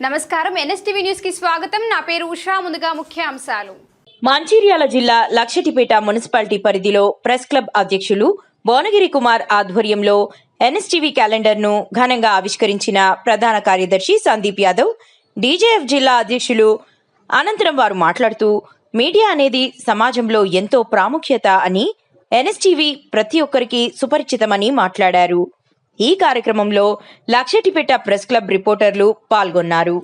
నమస్కారం NSTV news కి స్వాగతం. నా పేరు ఉషా. ముందుగా ముఖ్య అంశాలు. మంచిర్యాల జిల్లా లక్షటిపేట మున్సిపాలిటీ పరిధిలో ప్రెస్ క్లబ్ అధ్యక్షులు భువనగిరి కుమార్ ఆధ్వర్యంలో ఎన్ఎస్టీవీ క్యాలెండర్ను ఘనంగా ఆవిష్కరించిన ప్రధాన కార్యదర్శి సందీప్ యాదవ్, డీజేఎఫ్ జిల్లా అధ్యక్షులు. అనంతరం వారు మాట్లాడుతూ మీడియా అనేది సమాజంలో ఎంతో ప్రాముఖ్యత అని, ఎన్ఎస్టీవీ ప్రతి ఒక్కరికి సుపరిచితమని మాట్లాడారు. ఈ కార్యక్రమంలో లక్షటిపేట ప్రెస్ క్లబ్ రిపోర్టర్లు పాల్గొన్నారు.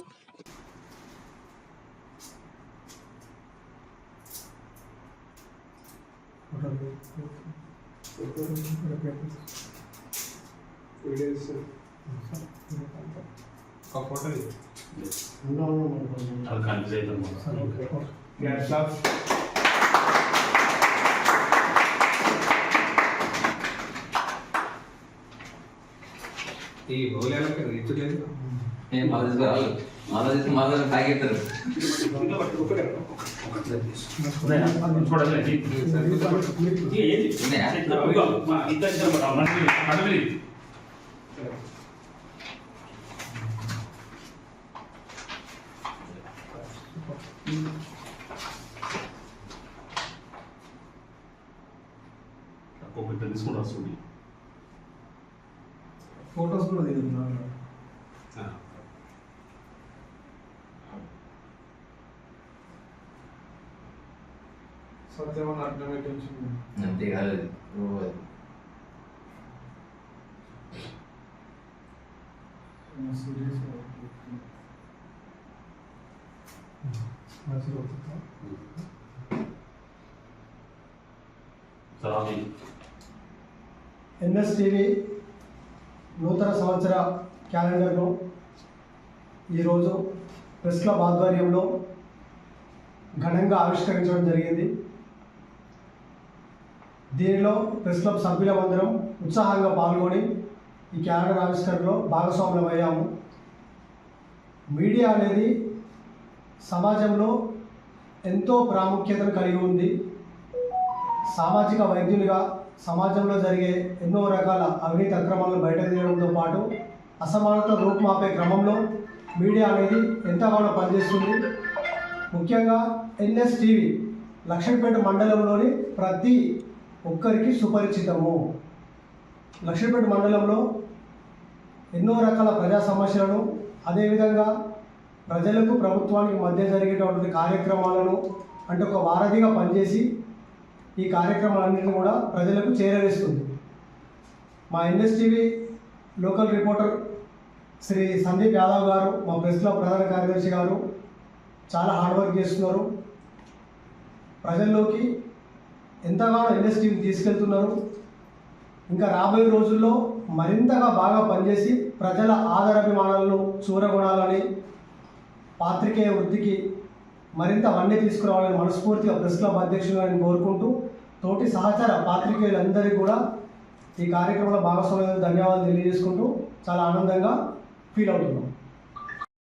ఈ బౌలర్లకు రీచలేదు తాగెత్తారు. తీసుకుంటా వస్తుంది. ఫోటోస్ కూడా దిగుతున్నారు. సత్యమని అర్థమేటించింది అంతే కాలేదు. ఎన్ఎస్టీవీ నూతన సంవత్సర క్యాలెండర్ను ఈరోజు ప్రెస్ క్లబ్ ఆధ్వర్యంలో ఘనంగా ఆవిష్కరించడం జరిగింది. దీనిలో ప్రెస్ క్లబ్ సభ్యులమందరం ఉత్సాహంగా పాల్గొని ఈ క్యాలెండర్ ఆవిష్కరణలో భాగస్వాములమయ్యాము. మీడియా అనేది సమాజంలో ఎంతో ప్రాముఖ్యతను కలిగి ఉంది. సామాజిక వైద్యునిగా సమాజంలో జరిగే ఎన్నో రకాల అవినీతి అక్రమాలను బయటకు తీయడంతో పాటు అసమానత రూపుమాపే క్రమంలో మీడియా అనేది ఎంతగానో పనిచేస్తుంది. ముఖ్యంగా ఎన్ఎస్టీవీ లక్షటిపేట మండలంలోని ప్రతి ఒక్కరికి సుపరిచితము. లక్షటిపేట మండలంలో ఎన్నో రకాల ప్రజా సమస్యలను, అదేవిధంగా ప్రజలకు ప్రభుత్వానికి మధ్య జరిగేటువంటి కార్యక్రమాలను అంటే ఒక వారధిగా పనిచేసి ఈ కార్యక్రమాలన్నింటినీ కూడా ప్రజలకు చేరవేస్తుంది. మా NSTV local reporter Shri Sandeep Yadav గారు, మా ప్రెస్ క్లబ్ ప్రధాన కార్యదర్శి గారు చాలా హార్డ్ వర్క్ చేస్తున్నారు. ప్రజల్లోకి ఎంతగానో ఎన్ఎస్టీవీని తీసుకెళ్తున్నారు. ఇంకా రాబోయే రోజుల్లో మరింతగా బాగా పనిచేసి ప్రజల ఆదరాభిమానాలను చూరగొనాలని, పాత్రికేయ వృత్తికి మరింత వన్నె తీసుకురావాలని మనస్ఫూర్తిగా ప్రెస్ క్లబ్ అధ్యక్షులుగా నేను కోరుకుంటూ, తోటి సహచర పాత్రికేయులందరికీ కూడా ఈ కార్యక్రమంలో భాగస్వామ్యం ధన్యవాదాలు తెలియజేసుకుంటూ చాలా ఆనందంగా ఫీల్ అవుతున్నాం.